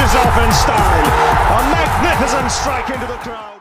finishes off in style. A magnificent strike into the crowd.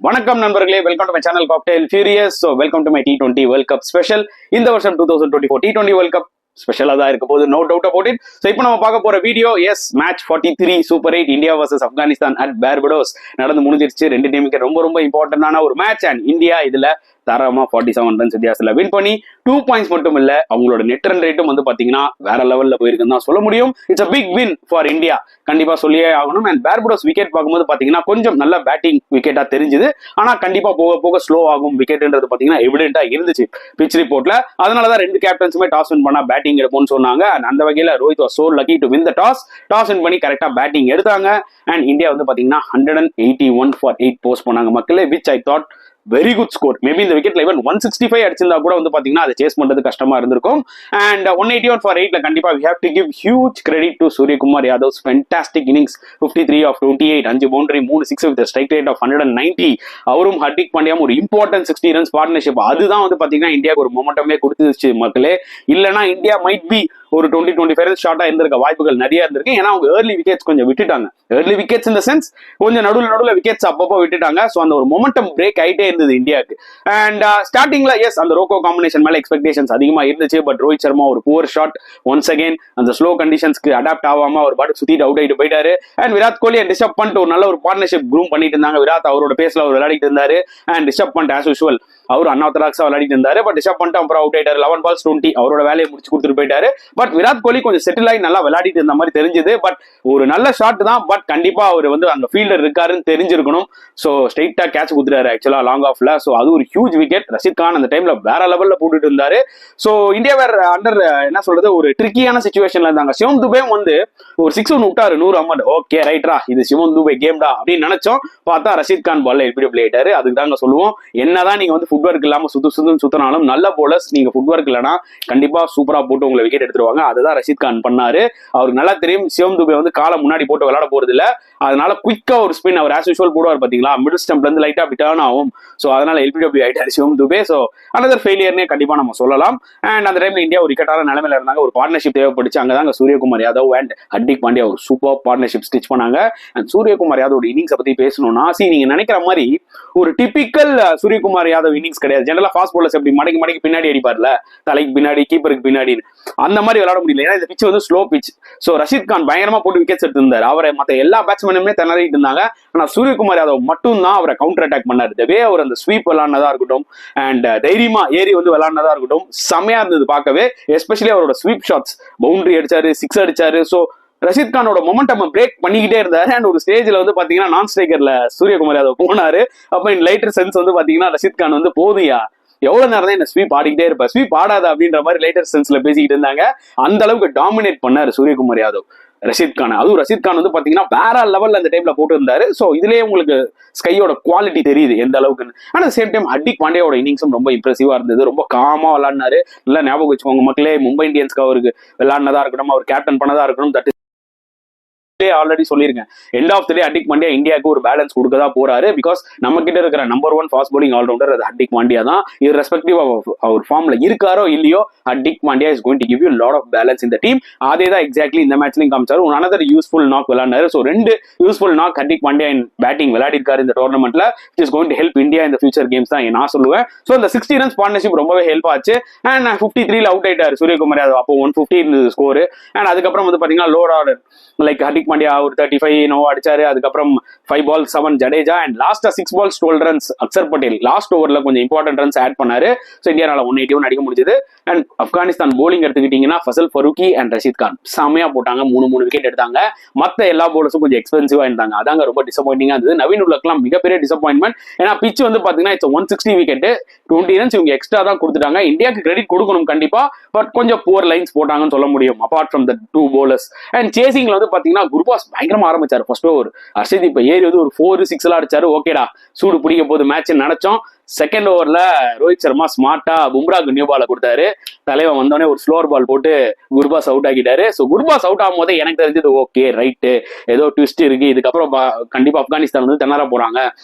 வணக்கம் நண்பர்களே, welcome to my channel cocktail furious. So welcome to my T20 world cup special. இந்த வருஷம் 2024 T20 world cup ஸ்பெஷலாக தான் இருக்க போது, no doubt about it. So இப்போ நம்ம பார்க்க போற video, yes match 43 super 8 India versus Afghanistan at Barbados நடந்து முடிஞ்சிருச்சு. ரெண்டு டீமுக்கு ரொம்ப ரொம்ப இம்பார்ட்டன்டான ஒரு மேட்ச். அண்ட் இந்தியா இதுல தாராளமா 47 ரன்ஸ் வித்தியாசத்துல வின் பண்ணி 2 பாயிண்ட்ஸ் மட்டும் இல்ல, அவங்களோட நெட் ரன் ரேட்டும் வந்து பாத்தீங்கன்னா வேற லெவல்ல போயிருக்குன்னு தான் சொல்ல முடியும். It's a big win for India, கண்டிப்பா சொல்லியே ஆகணும். அண்ட் பார்படோஸ் விக்கெட் பார்க்கும்போது பாத்தீங்கன்னா கொஞ்சம் நல்ல பேட்டிங் விக்கெட்டா தெரிஞ்சுது. ஆனா கண்டிப்பா போக போக ஸ்லோ ஆகும் விக்கெட்ன்றது பாத்தீங்கன்னா எவிடென்டா இருந்துச்சு பிச் ரிப்போர்ட்ல. அதனாலதான் ரெண்டு கேப்டன்ஸுமே டாஸ் வின் பண்ணா பேட்டிங் எடுப்போம்னு சொன்னாங்க. அண்ட் அந்த வகையில Rohit was so lucky to win the toss win பண்ணி கரெக்டா பேட்டிங் எடுத்தாங்க. அண்ட் இந்தியா வந்து பாத்தீங்கன்னா 181 for 8 போஸ்ட் பண்ணாங்க மக்களே, which I thought very good score. Maybe இந்த விக்கெட்ல ஈவன் 165 அடிச்சிருந்தா கூட வந்து பாத்தீங்கன்னா அதை சேஸ் பண்றது கஷ்டமா இருந்திருக்கும். அண்ட் 181 for 8ல கண்டிப்பா we have to give huge credit to Suryakumar Yadav's fantastic innings. 53 of 28, 5 boundary, 3 6 with a strike rate of 190. அவரும் ஹர்திக் பாண்டியாவும் ஒரு இம்பார்ட்டன்ட் 60 ரன்ஸ் பார்ட்னர்ஷிப். அதுதான் வந்து பாத்தீங்கன்னா இந்தியாவுக்கு ஒரு மொமெண்டமே கொடுத்துச்சு மக்களே. இல்லைன்னா இந்தியா மைட் பி ஒரு 20-25 ரன்ஸ் ஷார்ட்டா இருந்திருக்க வாய்ப்புகள் நிறைய இருந்திருக்கு. ஏன்னா அவங்க ஏர்லி விக்கெட்ஸ் கொஞ்சம் விட்டுட்டாங்க. ஏர்லி விக்கெட்ஸ் இந்த சென்ஸ் கொஞ்சம் நடுவில் விக்கெட்ஸ் அப்பப்போ விட்டுட்டாங்க. ஸோ அந்த ஒரு மொமெண்டம் பிரேக் ஆயிட்டே இருந்தது இந்தியாவுக்கு. அண்ட் ஸ்டார்டிங்ல எஸ் அந்த ரோக்கோ காம்பினேஷன் மேல எக்ஸ்பெக்டேஷன்ஸ் அதிகமா இருந்துச்சு. பட் ரோஹித் சர்மா ஒரு புவர் ஷாட் ஒன்ஸ் அகைன் அந்த ஸ்லோ கண்டிஷன்ஸ்க்கு அடாப்ட் ஆகாம ஒரு பாட்டு சுத்திட்டு அவுட் ஆயிட்டு போயிட்டாரு. அண்ட் விராட் கோலி அண்ட் ரிஷப் பண்ட் ஒரு நல்ல ஒரு பார்ட்னர்ஷிப் க்ரூம் பண்ணிட்டு இருந்தாங்க. விராட் அவரோட பேஸ்ல அவர் விளையாடிட்டு இருந்தாரு. And Rishabh Pant as usual அவர் அன்ஆர்த்தடாக்ஸா விளையாடிட்டு இருந்தாரு. பட் ரிஷப் பண்ட் அப்புறம் அவுட் ஆயிட்டாரு. 11 balls 20 அவரோட வேலையை முடிச்சு கொடுத்துட்டு போயிட்டாரு. பட் விராட் கோலி கொஞ்சம் செட்டில் ஆகி நல்லா விளையாடிட்டு இருந்த மாதிரி தெரிஞ்சது. பட் ஒரு நல்ல ஷாட் தான். பட் கண்டிப்பா அவர் வந்து அந்த ஃபீல்டர் இருக்காருன்னு தெரிஞ்சிருக்கணும். ஸோ ஸ்ட்ரைட்டா கேட்ச் குடுத்துறாரு ஆக்சுவலா லாங் ஆஃப்ல. ஸோ அது ஒரு ஹியூஜ் விக்கெட். ரஷீத் கான் அந்த டைம்ல வேற லெவல்ல போட்டுட்டு இருந்தாரு. ஸோ இந்தியா வேற அண்டர் என்ன சொல்றது ஒரு ட்ரிக்கியான சிச்சுவேஷன்ல இருந்தாங்க. சிவம் துபே வந்து ஒரு 6 ஒன்று விட்டாரு 100 அமௌண்ட். ஓகே ரைட்ரா, இது சிவம் துபே கேம்டா அப்படின்னு நினைச்சோம். பார்த்தா ரஷீத் கான் பால்ல எப்படி பிளே ஆயிட்டாரு. அதுக்கு தாங்க சொல்லுவோம், என்னதான் நீங்க வந்து ஃபுட் ஒர்க் இல்லாம சுத்தினாலும் நல்ல போலர்ஸ் நீங்க ஃபுட் ஒர்க் இல்லைன்னா கண்டிப்பா சூப்பரா போட்டு உங்களை விக்கெட் எடுத்துருவாங்க. அதுதான் ரஷீத் கான் பண்ணாரு. அவருக்கு நல்லா தெரியும் சிவம் துபே வந்து காலை முன்னாடி போட்டு விளையாட போறது இல்ல. அதனால குயிக்கா ஒரு ஸ்பின் அவர் ஆஸ் யூஷுவல் போடுவார் பாத்தீங்களா, மிடில் ஸ்டம்ப்ல இருந்து லைட்டா அப்படி டர்ன் ஆகும். ஸோ அதனால எல்பிடபிள்யூ ஆயிட்டாரு சிவம் துபே. ஸோ அனதர் ஃபெயிலியர்னே கண்டிப்பா நம்ம சொல்லலாம். அண்ட் அந்த டைம்ல இந்தியா ஒரு விக்கெட்டான நிலைமையில இருந்தாங்க. ஒரு பார்ட்னர்ஷிப் தேவைப்படுச்சு. அங்கதாங்க சூரியகுமார் யாதவ் அண்ட் ஹர்திக் பாண்டியா ஒரு சூப்பர் பார்ட்னர்ஷிப் ஸ்டிச் பண்ணாங்க. அண்ட் சூரியகுமார் யாதவ் இன்னிங்ஸ் பத்தி பேசணும்னா, நீங்க நினைக்கிற மாதிரி ஒரு டிபிக்கல் சூரியகுமார் யாதவ் இன்னிங்ஸ் கிடையாது. ஜெனரலா ஃபாஸ்ட் பாலர்ஸ் எப்படி மடக்கி பின்னாடி அடிப்பார்ல, தலைக்கு பின்னாடி கீப்பருக்கு பின்னாடி, அந்த மாதிரி விளையாட முடியல. ஏன்னா இந்த பிச் வந்து slow pitch. So Rashid Khan பயங்கரமா போட்டு விக்கெட்ஸ் எடுத்திருந்தாரு. அவரை மற்ற எல்லா பேட்ஸ்மேனுமே திணறிட்டு இருந்தாங்க. ஆனா சூரியகுமார் யாதவ் மட்டும் தான் அவரை கவுண்டர் அட்டாக் பண்ணாரு. இதவே அவர் அந்த ஸ்வீப் விளையாடினதா இருக்கட்டும் அண்ட் தைரியமா ஏறி வந்து விளையாடினதா இருக்கட்டும் செமையா இருந்தது பார்க்கவே. எஸ்பெஷலி அவரோட ஸ்வீப் ஷாட்ஸ், பவுண்டரி அடிச்சாரு, 6 அடிச்சாரு. ஸோ ரஷீத் கானோட மொமெண்டம் பிரேக் பண்ணிக்கிட்டே இருந்தாரு. அண்ட் ஒரு ஸ்டேஜ்ல வந்து பாத்தீங்கன்னா நான் ஸ்ட்ரைக்கர்ல சூரியகுமார் யாதவ் போனாரு. அப்ப இன் லைட்டர் சென்ஸ் வந்து பாத்தீங்கன்னா ரஷீத் கான் வந்து போதியா எவ்வளவு நேரம் தான் என்ன ஸ்வீப் ஆடிக்கிட்டே இருப்ப, ஸ்வீப் ஆடாத அப்படின்ற மாதிரி லைட்டர் சென்ஸ்ல பேசிக்கிட்டு இருந்தாங்க. அந்த அளவுக்கு டாமினேட் பண்ணாரு சூரியகுமார் யாதவ் ரஷீத் கான். அதுவும் ரஷீத் கான் வந்து பாத்தீங்கன்னா வேற லெவல்ல அந்த டைம்ல போட்டு இருந்தாரு. சோ இதுலயே உங்களுக்கு ஸ்கையோட குவாலிட்டி தெரியுது எந்த அளவுக்கு. ஆனா சேம் டைம் ஹர்திக் பாண்டியாவோட இன்னிங்ஸும் ரொம்ப இம்ப்ரெசிவா இருந்தது. ரொம்ப காமா விளையாடினாரு. நல்லா ஞாபகம் வச்சுக்கோங்க மக்களே, மும்பை இந்தியன்ஸ்க்கு அவருக்கு விளையாடினதா இருக்கட்டும், அவர் கேப்டன் பண்ணதா இருக்கட்டும், தட் ஆல்ரெடி சொல்லிருக்கேன். எண்ட் ஆஃப் தி டே ஹர்திக் பாண்டியா இந்தியாவுக்கு ஒரு பேலன்ஸ் கொடுக்கதா போறாரு. பிகாஸ் நம்ம கிட்ட இருக்கிற நம்பர் 1 ஃபாஸ்ட் பவுலிங் ஆல்ரவுண்டர் அது ஹர்திக் பாண்டியா தான். இது ரெஸ்பெக்டிவ் அவர் ஃபார்ம்ல இருக்காரோ இல்லையோ, Hardik Pandya is going to give you lot of balance இந்த டீம். அதே தான் எக்ஸாக்ட்லி இந்த மேட்ச்லயும் காமிச்சாரு. அனதர் யூஸ்ஃபுல் நாக் விளையாடுறாரு. So 2 useful knock Hardik Pandya in batting விளையாடி இருக்காரு இந்த டோர்னமெண்ட்ல. It is going to help India இந்த ஃபியூச்சர் கேம்ஸ் தான் நான் சொல்லுவேன். ஸோ இந்த 60 ரன்ஸ் பார்ட்னர்ஷிப் ரொம்பவே ஹெல்ப் ஆச்சு. அண்ட் 53ல அவுட் ஆயிட்டாரு சூரியகுமார் யாதவ். அப்போ 150 இருந்தது ஸ்கோர். அண்ட் அதுக்கப்புறம் வந்து பாத்தீங்கன்னா load order like Hardik Pandya ஒரு 35 அடிச்சாரு. அதுக்கப்புறம் 5 balls 7 ஜடேஜா. அண்ட் லாஸ்டா 6 balls 12 runs Axar Patel last ஓவர்ல கொஞ்சம் இம்பார்ட்டன்ட் ரன்ஸ் ஆட் பண்ணாரு. ஸோ இந்தியானால 181 அடிக்க முடிஞ்சது. அண்ட் ஆப்கானிஸ்தான் போலிங் எடுத்துக்கிட்டீங்கன்னா ஃபசல் ஃபரூக்கி அண்ட் ரஷீத் கான் செமையா போட்டாங்க. 3 விக்கெட் எடுத்தாங்க. மற்ற எல்லா போலர்ஸும் கொஞ்சம் எக்ஸ்பென்சிவா இருந்தாங்க. அதாங்க ரொம்ப டிசப்பாயிண்டிங்கா இருந்தது. நவீன் உலகெல்லாம் மிகப்பெரிய டிசப்பாயின்மெண்ட். ஏன்னா பிச் வந்து பாத்தீங்கன்னா இட்ஸ் 160 விக்கெட், 20 ரன்ஸ் இவங்க எக்ஸ்ட்ரா தான் கொடுத்துட்டாங்க. இந்தியாவுக்கு கிரெடிட் கொடுக்கணும் கண்டிப்பா. பட் கொஞ்சம் போர் லைன்ஸ் போட்டாங்கன்னு சொல்ல முடியும் apart from the 2 bowlers. And சேசிங்ல வந்து பாத்தீங்கன்னா குர்பாஸ் பயங்கரமா ஆரம்பிச்சாரு. ஃபர்ஸ்ட் ஓவர் ஹர்ஷதீப் ஏறி வந்து ஒரு 4-6 எல்லாம் அடிச்சாரு. ஓகேடா சூடு பிடிக்க போது மேட்ச் நினைச்சோம். செகண்ட் ஓவர்ல ரோஹித் சர்மா ஸ்மார்ட்டா பும்ராக்கு நியூ பால கொடுத்தாரு. தலைவன் வந்தோடனே ஒரு ஸ்லோர் பால் போட்டு குர்பாஸ் அவுட் ஆகிட்டாரு. ஸோ குர்பாஸ் அவுட் ஆகும் போதே எனக்கு தெரிஞ்சது ஓகே ரைட்டு, ஏதோ ட்விஸ்ட் இருக்கு, இதுக்கப்புறம் கண்டிப்பா ஆப்கானிஸ்தான் வந்து திணற போறாங்க.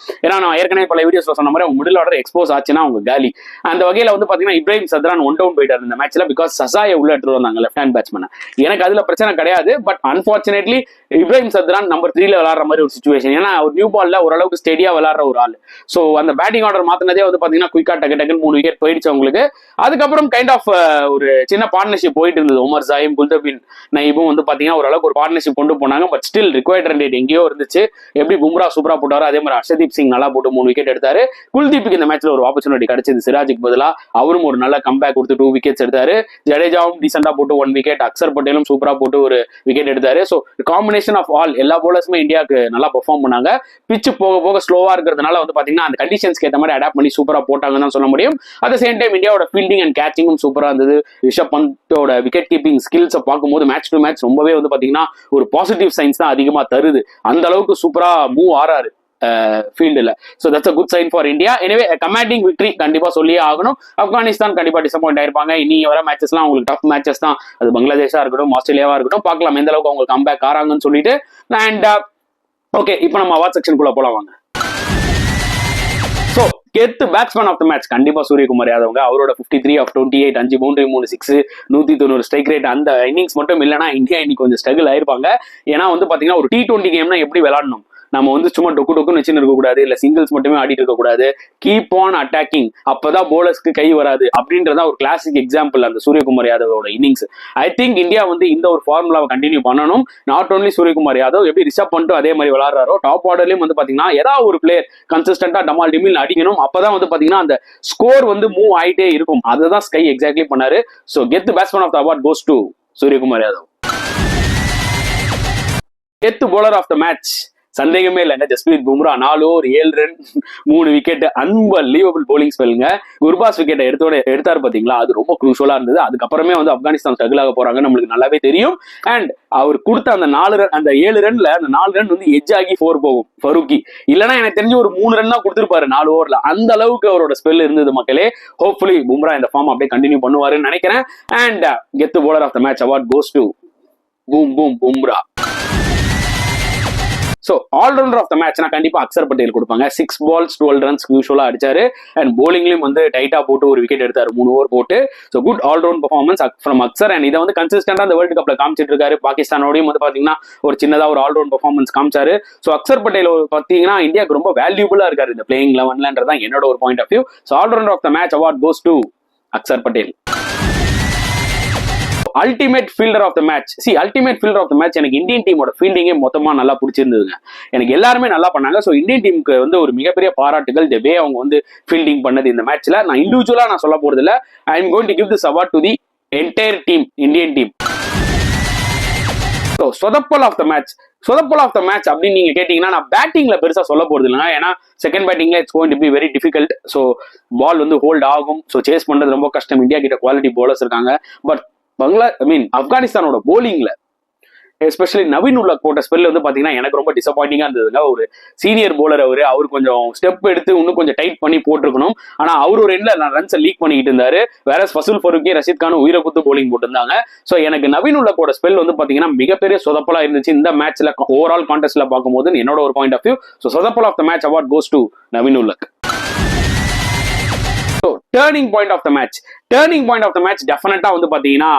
ஏன்னா நான் ஏற்கனவே பல வீடியோஸ்ல சொன்ன மாதிரி அவங்க மிடில் ஆர்டர் எக்ஸ்போஸ் ஆச்சுன்னா அவங்க காலி. அந்த வகையில வந்து பாத்தீங்கன்னா இப்ராஹிம் சத்ரான் ஒன் டவுன் போயிட்டாரு இந்த மேட்ச்ல. பிகாஸ் சசாயை உள்ள எடுத்துட்டு வந்தாங்க லெஃப்ட் ஹேண்ட் பேட்ஸ்மேன். எனக்கு அதுல பிரச்சனை கிடையாது. But unfortunately Ibrahim Zadran number 3ல விளையாடுற மாதிரி ஒரு சிச்சுவேஷன். ஏன்னா ஒரு நியூ பால்ல ஓரளவுக்கு ஸ்டெடியா விளையாடுற ஒரு ஆள். ஸோ அந்த பேட்டிங் ஆர்டர் மாத்தினதே வந்து பாத்தீங்கன்னா குயிக்கா டக்கு 3 விக்கெட் போயிடுச்சு அவங்களுக்கு. அதுக்கப்புறம் கைண்ட் ஆஃப் ஒரு சின்ன பார்ட்னர்ஷிப் போயிட்டு இருந்தது. உமர் சாயிம் குல்தீப் நைபும் வந்து பாத்தீங்கன்னா ஓரளவுக்கு ஒரு பார்ட்னர்ஷிப் கொண்டு போனாங்க. But still required run rate எங்கேயோ இருந்துச்சு. எப்படி பும்ரா சூப்பரா போட்டாரோ அதே மாதிரி ஹர்ஷதீப் சிங் நல்லா போட்டு 3 விக்கெட் எடுத்தாரு. குல்தீப்புக்கு இந்த மேட்ச்ல ஒரு ஆப்பர்ச்சுனிட்டி கிடைச்சது சிராஜுக்கு பதிலா. அவரும் ஒரு நல்ல கம்பேக் கொடுத்து 2 விக்கெட்ஸ் எடுத்தாரு. ஜடேஜாவும் டீசெண்டா போட்டு 1 விக்கெட், அக்சர் பட்டேலும் சூப்பரா போட்டு ஒரு விக்கெட் எடுத்தாரு. ஸோ காம்பினேஷன் ஆஃப் ஆல் எல்லா பவுலர்ஸுமே இந்தியாவுக்கு நல்லா பெர்ஃபார்ம் பண்ணாங்க. பிச்சு போக போக ஸ்லோவா இருக்கிறதுனால வந்து பாத்தீங்கன்னா அந்த கண்டிஷன்ஸ்க்கு ஏற்ற மாதிரி அடாப்ட் பண்ணி சூப்பரா போட்டாங்கன்னு தான் சொல்ல முடியும். அட் த சேம் டைம் இந்தியாவோட ஃபீல்டிங் அண்ட் கேச்சிங்கும் சூப்பரா இருந்தது. ரிஷப் பந்தோட விக்கெட் கீப்பிங் ஸ்கில்ஸை பார்க்கும்போது மேட்ச் டு மேட்ச் ரொம்பவே வந்து பாத்தீங்கன்னா ஒரு பாசிட்டிவ் சைன்ஸ் தான் அதிகமா தருது. அந்த அளவுக்கு சூப்பரா மூவ் ஆறாரு ஃபீல்டுல. So that's a good sign for India. எனவே கமாண்டிங் விக்டரி கண்டிப்பா சொல்லியே ஆகணும். ஆப்கானிஸ்தான் கண்டிப்பா டிசப்பாயிண்ட் ஆயிருப்பாங்க. இனி வர மேட்சஸ்லாம் அவங்களுக்கு டஃப் மேட்சஸ் தான். அது பங்களாதேஷா இருக்கட்டும், ஆஸ்திரேலியாவா இருக்கட்டும், பார்க்கலாம் எந்த அளவுக்கு அவங்க கம்பேக் ஆறாங்கன்னு சொல்லிட்டு. அண்ட் ஓகே, இப்போ நம்ம அவார்ட் செக்ஷனுக்குள்ள போலாம் வாங்க. ஸோ கெத்து பேட்ஸ்மேன் ஆஃப் த மேட்ச் கண்டிப்பா சூரியகுமார் யாதவ். அவரோட 53 ஆஃப் 28, 5 பவுண்டரி 3 6, 190 ஸ்ட்ரைக் ரேட். அந்த இன்னிங்ஸ் மட்டும் இல்லைன்னா இந்தியா இன்னைக்கு கொஞ்சம் ஸ்ட்ரகிள் ஆயிருப்பாங்க. ஏன்னா வந்து பாத்தீங்கன்னா ஒரு T20 கேம்னா எப்படி விளையாடணும், நம்ம வந்து சும்மா டொக்குன்னு வச்சுன்னு இருக்கக்கூடாது, இல்ல சிங்கிள்ஸ் மட்டுமே ஆடிட்டு இருக்கக்கூடாது, கீப் ஆன் அட்டாக்கிங், அப்பதான் போலர்ஸ்க்கு கை வராது அப்படின்றத ஒரு கிளாசிக் எக்ஸாம்பிள் அந்த சூரியகுமார் யாதவோட இன்னிங்ஸ். ஐ திங்க் இந்தியா வந்து இந்த ஒரு ஃபார்முலாவை கண்டினியூ பண்ணணும். நாட் ஓன்லி சூரியகுமார் யாதவ், எப்படி ரிஷப் பண்ணிட்டு அதே மாதிரி விளையாடுறாரோ டாப் ஆர்டர்லயும் வந்து பாத்தீங்கன்னா ஏதாவது ஒரு பிளேயர் கன்சிஸ்டன்டா டமால் டிமில் அடிக்கணும். அப்பதான் வந்து பாத்தீங்கன்னா அந்த ஸ்கோர் வந்து மூவ் ஆயிட்டே இருக்கும். அதுதான் ஸ்கை எக்ஸாக்ட்லி பண்ணாரு. ஸோ கெத் batsman of the award goes to Suryakumar Yadav. கெத் பவுலர் ஆஃப் த மேட்ச் சந்தேகமே இல்லைங்க, Jasprit Bumrah. 4 over 7 run 3 wicket, unbelievable bowling ஸ்பெல்லுங்க. குர்பாஸ் விக்கெட்டை எடுத்தாரு பாத்தீங்களா, அது ரொம்ப குரூஷியலா இருந்தது. அதுக்கப்புறமே வந்து ஆப்கானிஸ்தான் ஸ்ட்ரகிள் ஆக போறாங்க நம்மளுக்கு நல்லாவே தெரியும். அண்ட் அவர் கொடுத்த அந்த 4 ரன், அந்த 7 ரன்ல அந்த 4 ரன் வந்து எட்ஜ் ஆகி 4 போகும் ஃபருக்கி. இல்லைன்னா எனக்கு தெரிஞ்சு ஒரு 3 ரன் தான் கொடுத்துருப்பாரு 4 ஓவர்ல. அந்த அளவுக்கு அவரோட ஸ்பெல் இருந்தது மக்களே. ஹோப்ஃபுல்லி பும்ரா இந்த ஃபார்ம் அப்படியே கண்டினியூ பண்ணுவாருன்னு நினைக்கிறேன். And get bowler of the match award goes to Bumrah. So all rounder of the match நான் கண்டிப்பா அக்சர் பட்டேல் கொடுப்பாங்க. 6 balls 12 runs யூஸ்வலா அடிச்சாரு. அண்ட் போலிங்லயும் வந்து டைட்டா போட்டு ஒரு விக்கெட் எடுத்தாரு 3 ஓவர் போட்டு. So good all-round performance from Axar. And இதை வந்து கன்சிஸ்டன்டா அந்த வேர்ல்டு கப்ல காமிச்சிட்டு இருக்காரு. பாகிஸ்தானோடையும் வந்து பாத்தீங்கன்னா ஒரு சின்னதா ஒரு ஆல்ரவுண்ட் பர்ஃபார்மன்ஸ் காமிச்சாரு. ஸோ அக்சர் பட்டேல் பாத்தீங்கன்னா இந்தியாவுக்கு ரொம்ப வேல்யூபிளா இருக்காரு இந்த பிளேயிங் 11லன்றதான் என்னோட ஒரு point of view. So all rounder of the match award goes to Axar Patel. Ultimate fielder of the match. Ultimate fielder of the match எனக்கு இந்தியன் டீமோட ஃபீல்டிங்கே மொத்தமா நல்லா பிடிச்சிருந்ததுங்க. எனக்கு எல்லாருமே நல்லா பண்ணாங்க. ஸோ இந்தியன் டீமுக்கு வந்து ஒரு மிகப்பெரிய பாராட்டுகள் வே அவங்க வந்து ஃபீல்டிங் பண்ணது இந்த மேட்ச்ல. நான் இண்டிவிஜுவலா நான் சொல்ல போறது இல்ல. I am going to give this award to the entire team, Indian team. So சொதப்பல் ஆஃப் த மேட்ச். சொதப்பல் ஆஃப் த மேட்ச் அப்படின்னு நீங்க கேட்டீங்கன்னா நான் பேட்டிங்ல பெருசா சொல்ல போறது இல்லைங்க. ஏன்னா செகண்ட் பேட்டிங்ல it's going to be very difficult. So ball வந்து ஹோல்ட் ஆகும். ஸோ சேஸ் பண்றது ரொம்ப கஷ்டம். இந்தியா கிட்ட குவாலிட்டி போலர்ஸ் இருக்காங்க. பட் ஆப்கானிஸ்தானோட போலிங்ல எஸ்பெஷலி நவீன் உல்லக் போட்ட ஸ்பெல் வந்து பாத்தீங்கன்னா எனக்கு ரொம்ப டிசப்பாயிண்டிங்கா இருந்ததுங்க. ஒரு சீனியர் போலர் அவர் கொஞ்சம் ஸ்டெப் எடுத்து இன்னும் கொஞ்சம் டைட் பண்ணி போட்டிருக்கணும். ஆனா அவர் ஒரு எண்ட்ல ரன்ஸை லீக் பண்ணிக்கிட்டு இருந்தாரு. வேற ஃபசுல் ஃபருக்கி, ரஷீத் கான் உயிரை குத்து போலிங் போட்டிருந்தாங்க. ஸோ எனக்கு நவீன் உல்லக்கோட ஸ்பெல் வந்து பாத்தீங்கன்னா மிகப்பெரிய சொதப்பலா இருந்துச்சு இந்த மேட்ச்ல. ஓவரால் கான்டெஸ்ட்ல பார்க்கும்போது என்னோட ஒரு பாயிண்ட் ஆஃப் வியூ. ஸோ சொதப்பல் of the match award goes to Naveen ul-Haq. Turning point of the match. Turning point of the match டெஃபினட்டா வந்து பாத்தீங்கன்னா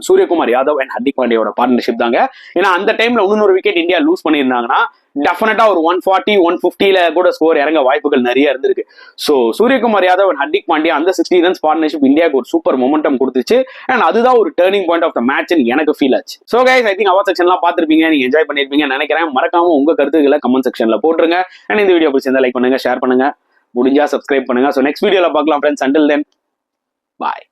சூரியகுமார் யாதவ் அண்ட் ஹர்திக் பாண்டியாவோட பார்ட்னர்ஷிப் தாங்க. ஏன்னா அந்த டைம்ல இன்னொரு விக்கெட் இந்தியா லூஸ் பண்ணியிருந்தாங்கன்னா டெஃபினட்டா ஒரு 140 150ல கூட ஸ்கோர் இறங்க வாய்ப்புகள் நிறைய இருந்திருக்கு. ஸோ சூரியகுமார் யாதவ் அண்ட் ஹர்திக் பாண்டியா அந்த 60 runs பார்ட்னர்ஷிப் இந்தியாவுக்கு ஒரு சூப்பர் மொமெண்டம் கொடுத்துச்சு. அண்ட் அதுதான் ஒரு turning point of the match எனக்கு ஃபீல் ஆச்சு. So guys, I think award செக்ஷன்லாம் பார்த்திருப்பீங்க, நீங்க என்ஜாய் பண்ணிருப்பீங்கன்னு நினைக்கிறேன். மறக்காம உங்க கருத்துக்களை கமெண்ட் செக்ஷன்ல போட்டுருங்க. அண்ட் இந்த வீடியோ பிடிச்சிருந்தா லைக் பண்ணுங்க, ஷேர் பண்ணுங்க, முடிஞ்சா சப்ஸ்கிரைப் பண்ணுங்க. ஸோ நெக்ஸ்ட் வீடியோல பார்க்கலாம் ஃப்ரெண்ட்ஸ். அண்டில் தென் பாய்.